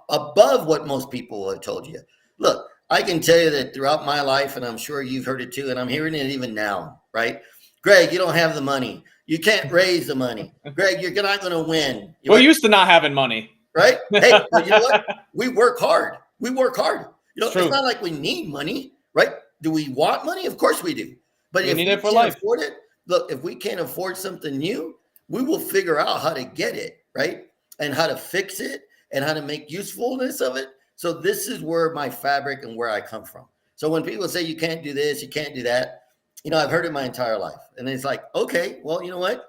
above what most people have told you. Look, I can tell you that throughout my life, and I'm sure you've heard it too, and I'm hearing it even now, right? Greg, you don't have the money. You can't raise the money. Greg, you're not going to win. We're used to not having money. Right? Hey, but you know what? We work hard. We work hard. It's true. Not like we need money, right? Do we want money? Of course we do. But we if need we it for can't life. afford it, look, if we can't afford something new, we will figure out how to get it, right? And how to fix it and how to make usefulness of it. So this is where my fabric and where I come from. So when people say you can't do this, you can't do that, I've heard it my entire life. And it's like, okay, well, you know what?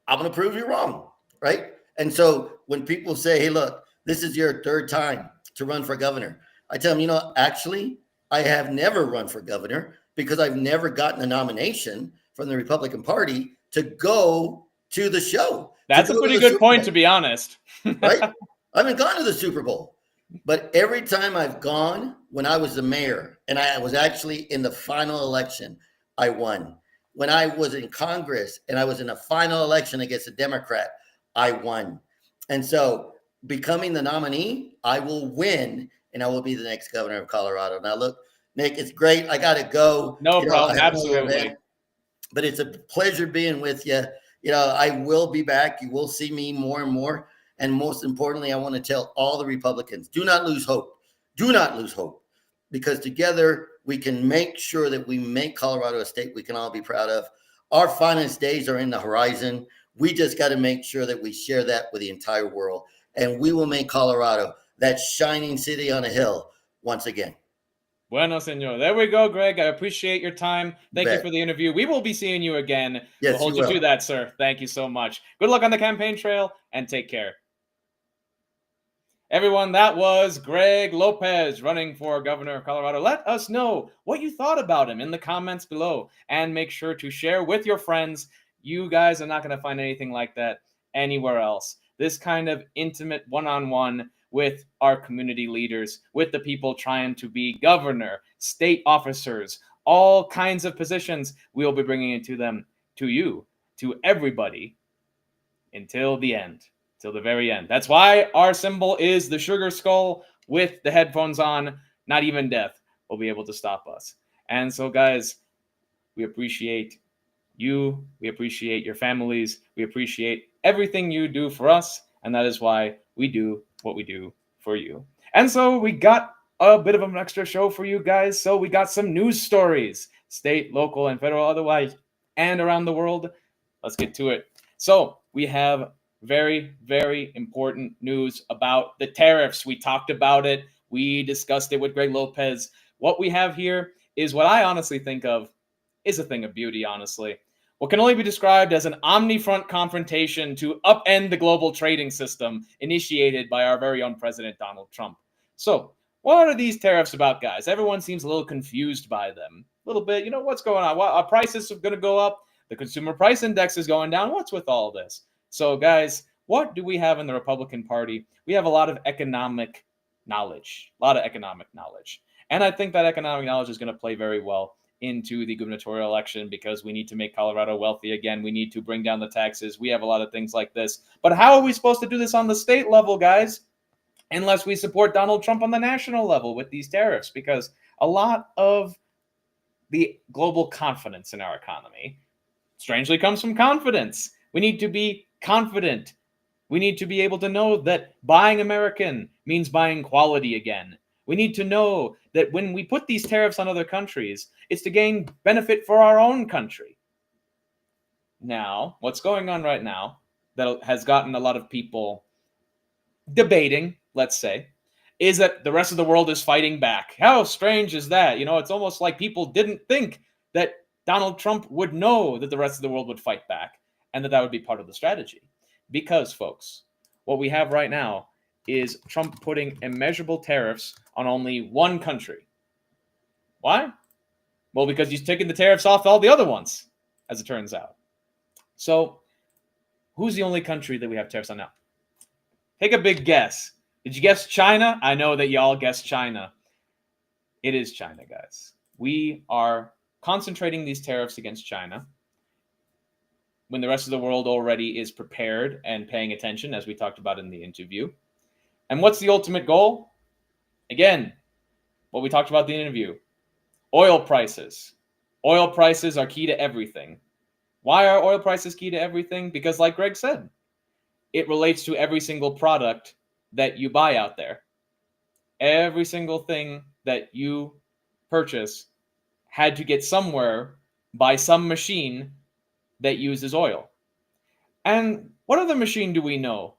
I'm going to prove you wrong, right? And so when people say, hey, look, this is your third time to run for governor, I tell them, actually, I have never run for governor because I've never gotten a nomination from the Republican Party to go to the show. That's a pretty good point, to be honest. Right? I haven't gone to the Super Bowl. But every time I've gone, when I was the mayor, and I was actually in the final election, I won. When I was in Congress and I was in a final election against a Democrat, I won. And so becoming the nominee, I will win, and I will be the next governor of Colorado. Now, look, Nick, it's great. I got to go. No problem. Absolutely. But it's a pleasure being with you. I will be back. You will see me more and more. And most importantly, I want to tell all the Republicans, do not lose hope. Do not lose hope. Because together we can make sure that we make Colorado a state we can all be proud of. Our finest days are in the horizon. We just got to make sure that we share that with the entire world. And we will make Colorado that shining city on a hill once again. Bueno, senor. There we go, Greg. I appreciate your time. Thank you for the interview. We will be seeing you again. Yes, we'll hold you to that, sir. Thank you so much. Good luck on the campaign trail, and take care. Everyone, that was Greg Lopez running for governor of Colorado. Let us know what you thought about him in the comments below, and make sure to share with your friends. You guys are not going to find anything like that anywhere else. This kind of intimate one-on-one with our community leaders, with the people trying to be governor, state officers, all kinds of positions, we'll be bringing it to them, to you, to everybody, until the end. Till the very end. That's why our symbol is the sugar skull with the headphones on. Not even death will be able to stop us. And so, guys, we appreciate you. We appreciate your families. We appreciate everything you do for us. And that is why we do what we do for you. And so we got a bit of an extra show for you guys. So we got some news stories, state, local, and federal, otherwise, and around the world. Let's get to it. So we have very, very important news about the tariffs. We talked about it. We discussed it with Greg Lopez. What we have here is what I honestly think of is a thing of beauty, honestly. What can only be described as an omni-front confrontation to upend the global trading system initiated by our very own President Donald Trump. So, what are these tariffs about, guys? Everyone seems a little confused by them. A little bit, what's going on? Our prices are going to go up. The consumer price index is going down. What's with all this? So, guys, what do we have in the Republican Party? We have a lot of economic knowledge, And I think that economic knowledge is going to play very well into the gubernatorial election, because we need to make Colorado wealthy again. We need to bring down the taxes. We have a lot of things like this. But how are we supposed to do this on the state level, guys, unless we support Donald Trump on the national level with these tariffs? Because a lot of the global confidence in our economy strangely comes from confidence. We need to be confident. We need to be able to know that buying American means buying quality again. We need to know that when we put these tariffs on other countries, it's to gain benefit for our own country. now, what's going on right now that has gotten a lot of people debating, let's say, is that the rest of the world is fighting back. How strange is that? It's almost like people didn't think that Donald Trump would know that the rest of the world would fight back and that would be part of the strategy. Because, folks, what we have right now is Trump putting immeasurable tariffs on only one country. Why? Well, because he's taking the tariffs off all the other ones, as it turns out. So, who's the only country that we have tariffs on now? Take a big guess. Did you guess China? I know that y'all guessed China. It is China, guys. We are concentrating these tariffs against China when the rest of the world already is prepared and paying attention, as we talked about in the interview. And what's the ultimate goal? Again, what we talked about in the interview. Oil prices. Oil prices are key to everything. Why are oil prices key to everything? Because like Greg said, it relates to every single product that you buy out there. Every single thing that you purchase had to get somewhere by some machine that uses oil. And what other machine do we know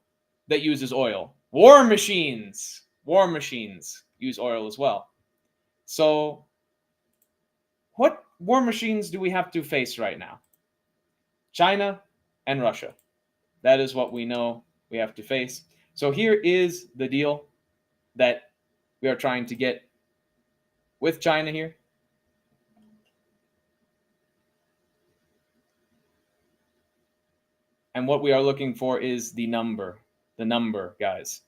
that uses oil? War machines. War machines use oil as well. So what war machines do we have to face right now? China and Russia. That is what we know we have to face. So here is the deal that we are trying to get with China here. And what we are looking for is the number. The number, guys.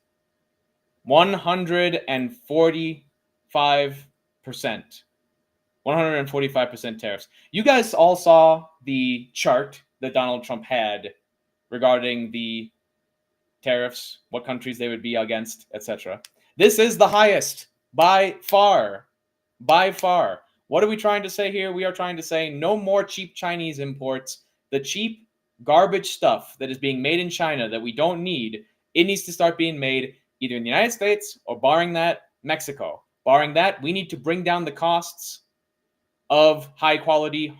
145%. 145% tariffs. You guys all saw the chart that Donald Trump had regarding the tariffs, what countries they would be against, etc. This is the highest by far. By far. What are we trying to say here? We are trying to say no more cheap Chinese imports. The cheap garbage stuff that is being made in China that we don't need, it needs to start being made either in the United States or, barring that, Mexico. Barring that, we need to bring down the costs of higher quality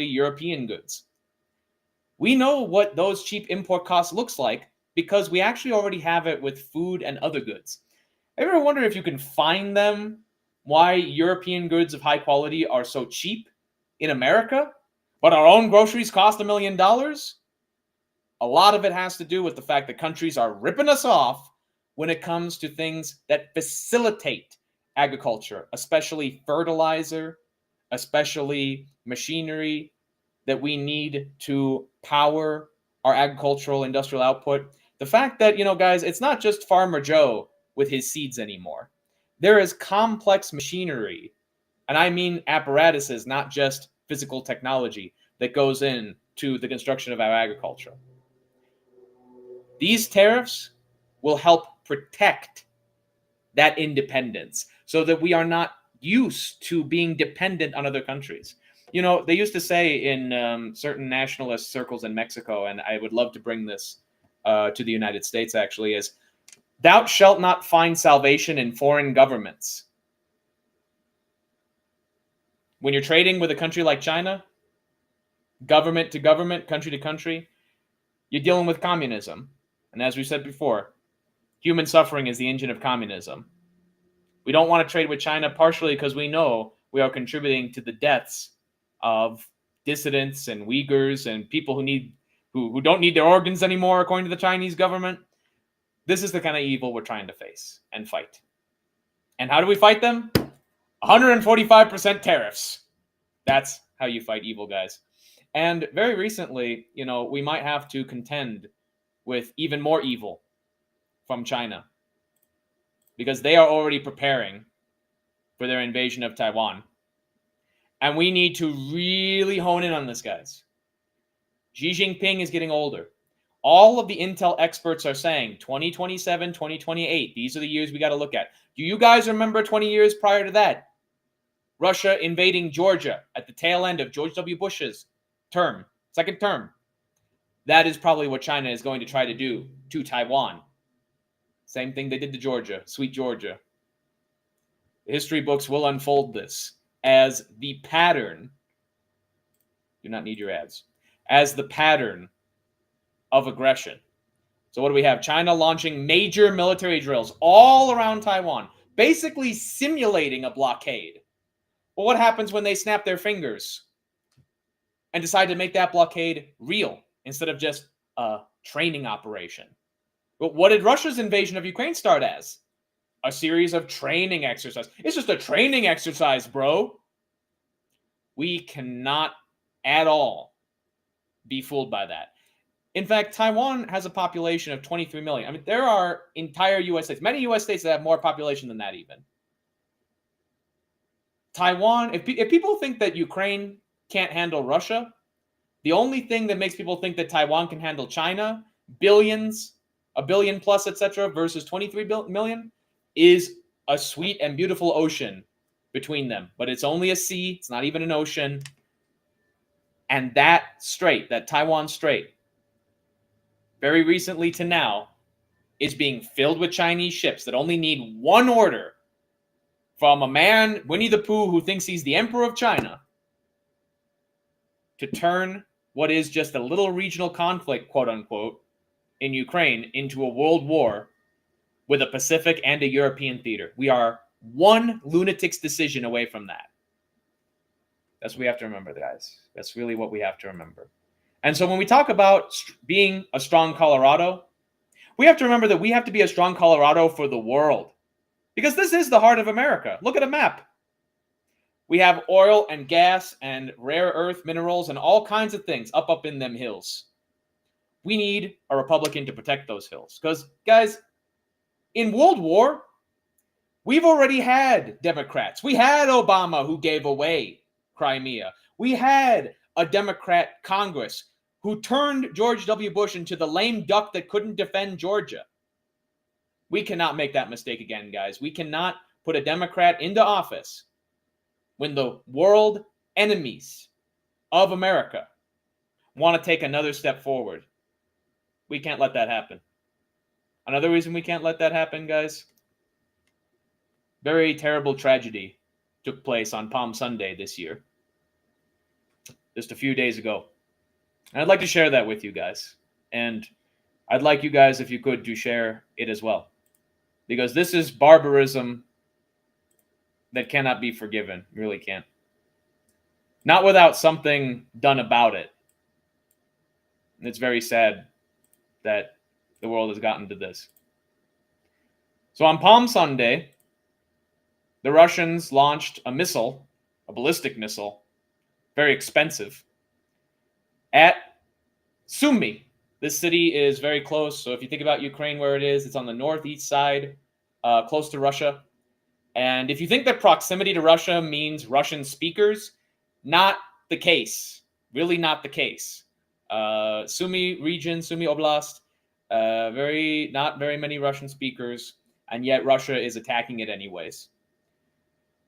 European goods. We know what those cheap import costs looks like because we actually already have it with food and other goods. Ever wonder if you can find them, why European goods of high quality are so cheap in America, but our own groceries cost $1 million? A lot of it has to do with the fact that countries are ripping us off when it comes to things that facilitate agriculture, especially fertilizer, especially machinery that we need to power our agricultural industrial output. The fact that, guys, it's not just Farmer Joe with his seeds anymore. There is complex machinery, and I mean apparatuses, not just physical technology, that goes into the construction of our agriculture. These tariffs will help protect that independence so that we are not used to being dependent on other countries. They used to say in certain nationalist circles in Mexico, and I would love to bring this to the United States actually, is thou shalt not find salvation in foreign governments. When you're trading with a country like China, government to government, country to country, you're dealing with communism. And as we said before, human suffering is the engine of communism. We don't want to trade with China partially because we know we are contributing to the deaths of dissidents and Uyghurs and people who don't need their organs anymore, according to the Chinese government. This is the kind of evil we're trying to face and fight. And how do we fight them? 145% tariffs. That's how you fight evil, guys. And very recently, we might have to contend with even more evil from China because they are already preparing for their invasion of Taiwan. And we need to really hone in on this, guys. Xi Jinping is getting older. All of the intel experts are saying 2027, 2028. These are the years we got to look at. Do you guys remember 20 years prior to that? Russia invading Georgia at the tail end of George W. Bush's second term. That is probably what China is going to try to do to Taiwan. Same thing they did to Georgia, sweet Georgia. The history books will unfold this as the pattern. Do not need your ads. as the pattern of aggression. So what do we have? China launching major military drills all around Taiwan, basically simulating a blockade. Well, what happens when they snap their fingers and decide to make that blockade real instead of just a training operation? But what did Russia's invasion of Ukraine start as? A series of training exercises. It's just a training exercise, bro. We cannot at all be fooled by that. In fact, Taiwan has a population of 23 million. I mean, there are entire U.S. states, many U.S. states that have more population than that even. Taiwan, if people think that Ukraine can't handle Russia, the only thing that makes people think that Taiwan can handle China, billions, a billion plus, etc., versus 23 million, is a sweet and beautiful ocean between them. But it's only a sea. It's not even an ocean. And that strait, that Taiwan Strait, very recently to now, is being filled with Chinese ships that only need one order from a man, Winnie the Pooh, who thinks he's the emperor of China, to turn what is just a little regional conflict, quote unquote, in Ukraine into a world war with a Pacific and a European theater. We are one lunatic's decision away from that. That's what we have to remember, guys. That's really what we have to remember. And so when we talk about being a strong Colorado, we have to remember that we have to be a strong Colorado for the world. Because this is the heart of America. Look at a map. We have oil and gas and rare earth minerals and all kinds of things up in them hills. We need a Republican to protect those hills. Because, guys, in World War, we've already had Democrats. We had Obama, who gave away Crimea. We had a Democrat Congress who turned George W. Bush into the lame duck that couldn't defend Georgia. We cannot make that mistake again, guys. We cannot put a Democrat into office when the world enemies of America want to take another step forward. We can't let that happen. Another reason we can't let that happen, guys, very terrible tragedy took place on Palm Sunday this year, just a few days ago. And I'd like to share that with you guys. And I'd like you guys, if you could, to share it as well. Because this is barbarism that cannot be forgiven. Really can't. Not without something done about it. And it's very sad that the world has gotten to this. So on Palm Sunday, the Russians launched a missile, a ballistic missile, very expensive, at Sumy. This city is very close. So if you think about Ukraine, where it is, it's on the northeast side, close to Russia. And if you think that proximity to Russia means Russian speakers, not the case. Really not the case. Sumy region, Sumy Oblast, not very many Russian speakers, and yet Russia is attacking it anyways.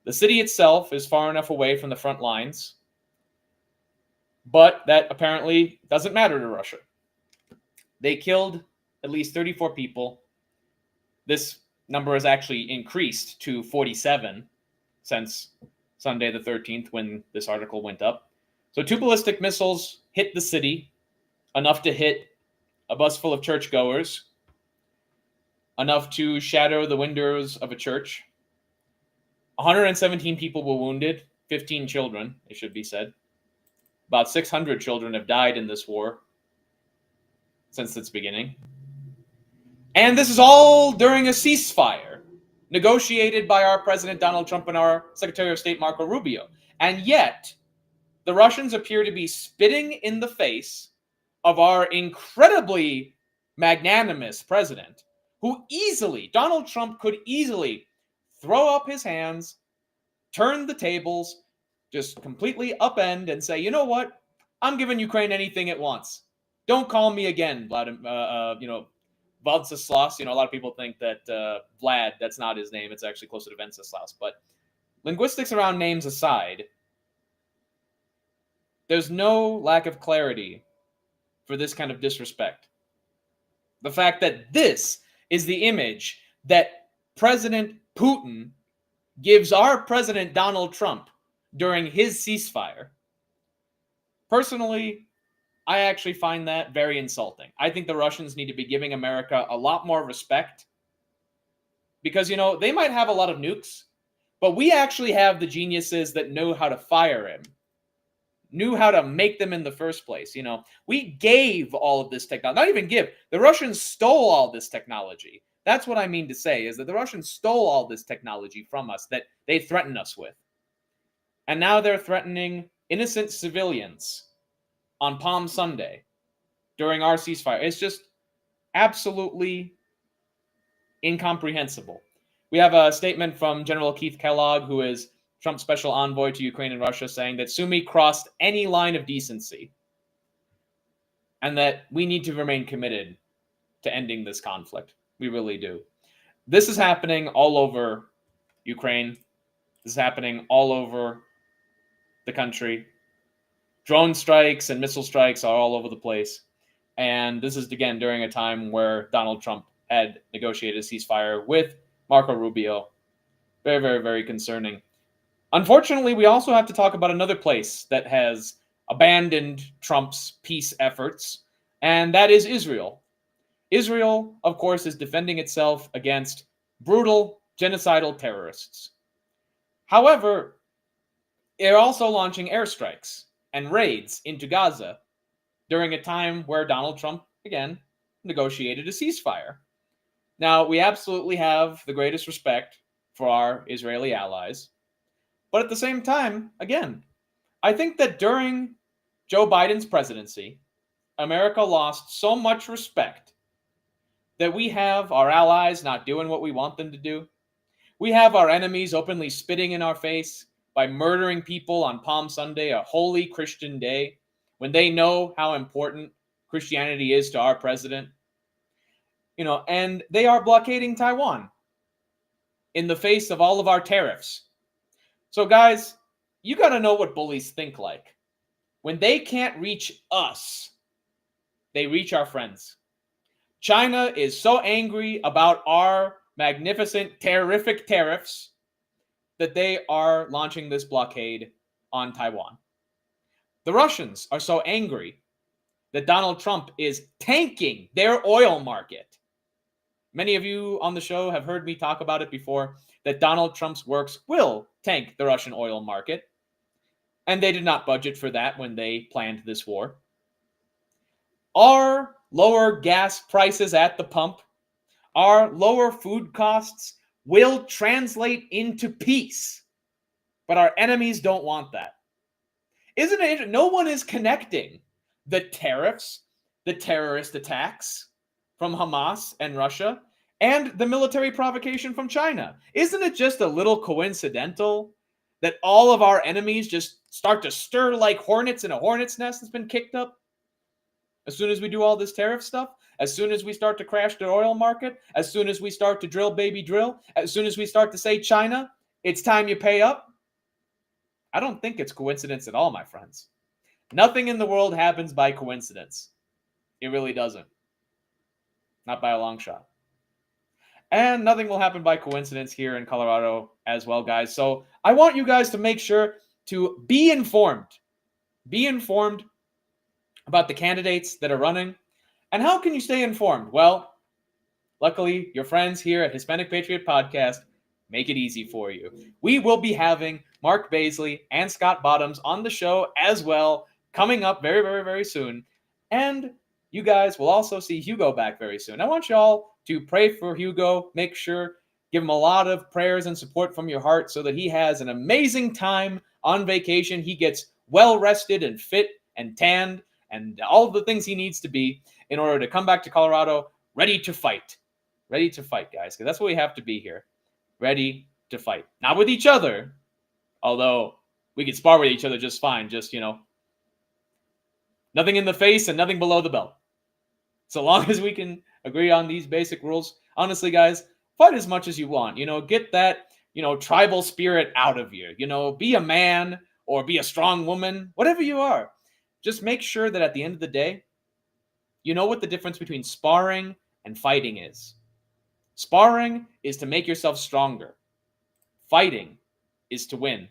The city itself is far enough away from the front lines, but that apparently doesn't matter to Russia. They killed at least 34 people. This number has actually increased to 47 since Sunday the 13th when this article went up. So 2 ballistic missiles hit the city, enough to hit a bus full of churchgoers, enough to shatter the windows of a church. 117 people were wounded, 15 children, it should be said. About 600 children have died in this war since its beginning. And this is all during a ceasefire negotiated by our President Donald Trump and our Secretary of State Marco Rubio. And yet, the Russians appear to be spitting in the face of our incredibly magnanimous president, who Donald Trump could easily throw up his hands, turn the tables, just completely upend and say, you know what? I'm giving Ukraine anything it wants. Don't call me again, Vladislas. A lot of people think that Vlad, that's not his name. It's actually closer to Venceslas. But linguistics around names aside, there's no lack of clarity for this kind of disrespect. The fact that this is the image that President Putin gives our President Donald Trump during his ceasefire. Personally, I actually find that very insulting. I think the Russians need to be giving America a lot more respect because, they might have a lot of nukes, but we actually have the geniuses that know how to fire him, knew how to make them in the first place. We gave all of this technology, not even give. The Russians stole all this technology. That's what I mean to say, is that the Russians stole all this technology from us that they threaten us with. And now they're threatening innocent civilians on Palm Sunday during our ceasefire. It's just absolutely incomprehensible. We have a statement from General Keith Kellogg, who is Trump's special envoy to Ukraine and Russia, saying that Sumy crossed any line of decency and that we need to remain committed to ending this conflict. We really do. This is happening all over Ukraine. This is happening all over the country. Drone strikes and missile strikes are all over the place. And this is, again, during a time where Donald Trump had negotiated a ceasefire with Marco Rubio. Very, very, very concerning. Unfortunately, we also have to talk about another place that has abandoned Trump's peace efforts, and that is Israel. Israel, of course, is defending itself against brutal, genocidal terrorists. However, they're also launching airstrikes and raids into Gaza during a time where Donald Trump, again, negotiated a ceasefire. Now, we absolutely have the greatest respect for our Israeli allies. But at the same time, again, I think that during Joe Biden's presidency, America lost so much respect that we have our allies not doing what we want them to do. We have our enemies openly spitting in our face by murdering people on Palm Sunday, a holy Christian day, when they know how important Christianity is to our president. And they are blockading Taiwan in the face of all of our tariffs. So, guys, you got to know what bullies think like. When they can't reach us, they reach our friends. China is so angry about our magnificent, terrific tariffs that they are launching this blockade on Taiwan. The Russians are so angry that Donald Trump is tanking their oil market. Many of you on the show have heard me talk about it before, that Donald Trump's works will tank the Russian oil market. And they did not budget for that when they planned this war. Our lower gas prices at the pump, our lower food costs will translate into peace. But our enemies don't want that. Isn't it interesting? No one is connecting the tariffs, the terrorist attacks from Hamas and Russia, and the military provocation from China. Isn't it just a little coincidental that all of our enemies just start to stir like hornets in a hornet's nest that's been kicked up? As soon as we do all this tariff stuff, as soon as we start to crash the oil market, as soon as we start to drill, baby, drill, as soon as we start to say, China, it's time you pay up. I don't think it's coincidence at all, my friends. Nothing in the world happens by coincidence. It really doesn't. Not by a long shot. And nothing will happen by coincidence here in Colorado as well, guys. So I want you guys to make sure to be informed. Be informed about the candidates that are running. And how can you stay informed? Well, luckily, your friends here at Hispanic Patriot Podcast make it easy for you. We will be having Mark Baisley and Scott Bottoms on the show as well, coming up very, very, very soon. And you guys will also see Hugo back very soon. I want y'all to pray for Hugo. Make sure, give him a lot of prayers and support from your heart so that he has an amazing time on vacation. He gets well rested and fit and tanned and all of the things he needs to be in order to come back to Colorado ready to fight. Ready to fight, guys, because that's what we have to be here. Ready to fight. Not with each other, although we can spar with each other just fine. Just, nothing in the face and nothing below the belt. So long as we can agree on these basic rules, honestly, guys, fight as much as you want. Get that, tribal spirit out of you. Be a man or be a strong woman, whatever you are. Just make sure that at the end of the day, you know what the difference between sparring and fighting is. Sparring is to make yourself stronger. Fighting is to win.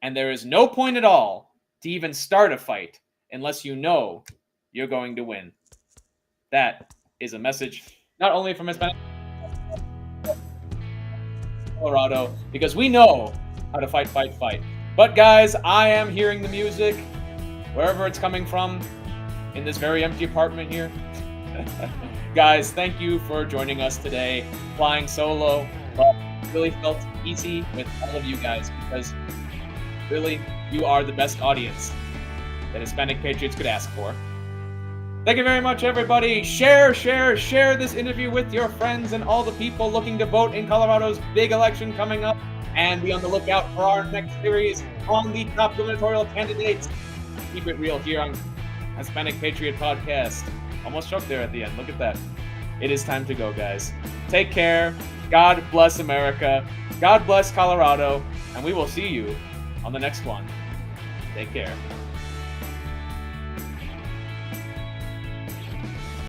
And there is no point at all to even start a fight unless you know you're going to win. That is a message not only from Hispanic Colorado, because we know how to fight. But guys, I am hearing the music, wherever it's coming from, in this very empty apartment here. Guys, thank you for joining us today, flying solo, but really felt easy with all of you guys, because really, you are the best audience that Hispanic Patriots could ask for. Thank you very much, everybody. Share this interview with your friends and all the people looking to vote in Colorado's big election coming up. And be on the lookout for our next series on the top gubernatorial candidates. Keep it real here on Hispanic Patriot Podcast. Almost choked there at the end. Look at that. It is time to go, guys. Take care. God bless America. God bless Colorado. And we will see you on the next one. Take care.